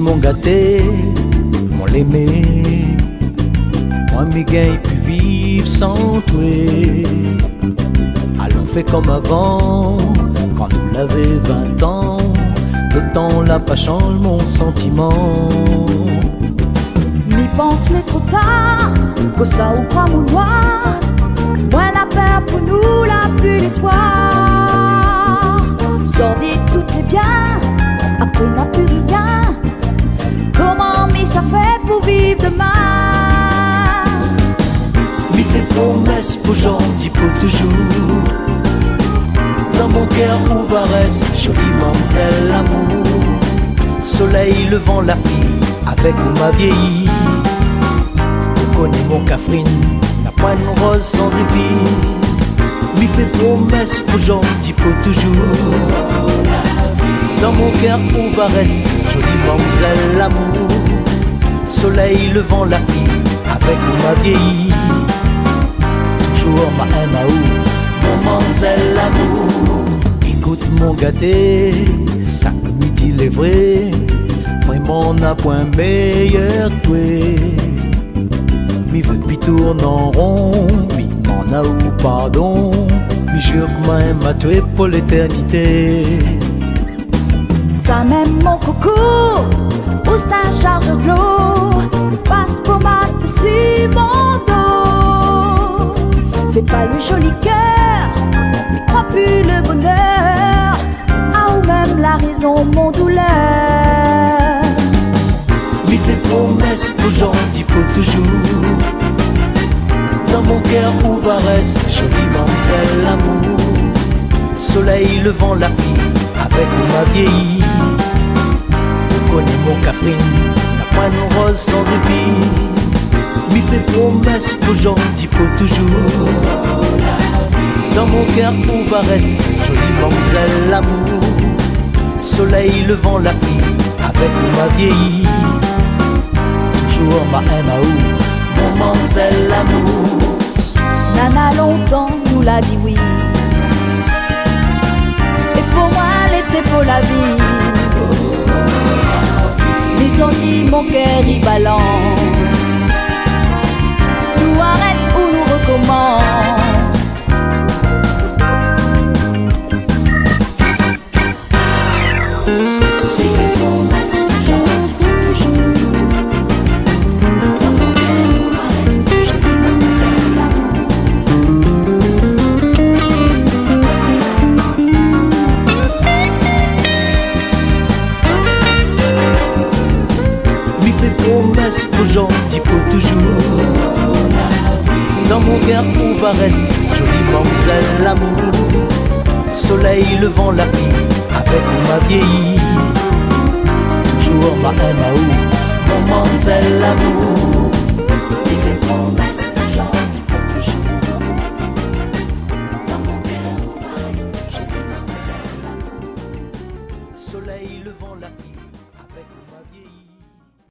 mon gâté, mon l'aimé. Moi mes gains pu vivre sans toi. Allons fait comme avant, quand nous l'avait 20 ans. Le temps n'a pas changé mon sentiment. M'y pense les trop tard, que ça ou pas mon noir. Moins la peur pour nous, la plus l'espoir. Sordide tout est bien, après n'a plus rien. Comment m'y ça fait pour vivre demain? M'y fait promesse pour gentil pour toujours. Dans mon cœur où va rester jolie mamzelle l'amour. Soleil levant la pluie, avec nous ma vieillie. Tu connais mon Catherine, n'a pas une rose sans épis. M'y fait promesse pour gentil pour toujours. Dans mon cœur où va rester jolie mamzelle l'amour. Soleil levant la pluie, avec nous ma vieillie. Toujours ma MAO, mon mamzelle l'amour. Écoute mon gâté, ça midi les vrai. Vraiment n'a point meilleur que toi. Mi veut puis tourne en rond, mi m'en a ou pardon. Mi jure que m'aime à toi pour l'éternité. Ça même mon coco, où c'est un chargeur de l'eau. Passe pour ma sur mon dos. Fais pas le joli cœur, mais crois plus le bonheur. Ah ou même la raison, mon douleur. M'y fait promesse pour gentil pour toujours. Dans mon cœur où va rester jolie mamzelle l'amour. Soleil levant la pluie, avec ma vieillie. Tu connais mon Catherine, n'a pas une rose sans épis. M'y fait promesse pour gentil pour toujours. Dans mon cœur où va rester jolie mamzelle l'amour. Soleil levant la pluie, avec ma vieillie. Toujours ma MAO, mon mamzelle l'amour. Nana longtemps nous l'a dit oui. Et pour moi elle était pour la vie. Les dit mon cœur y balance. Nous arrête ou nous recommence. Promesse pour gentil pour toujours. Dans mon cœur où va rester jolie mamzelle l'amour. Soleil levant la pluie, avec ma vieillie. Toujours ma MAO, mon mamzelle l'amour.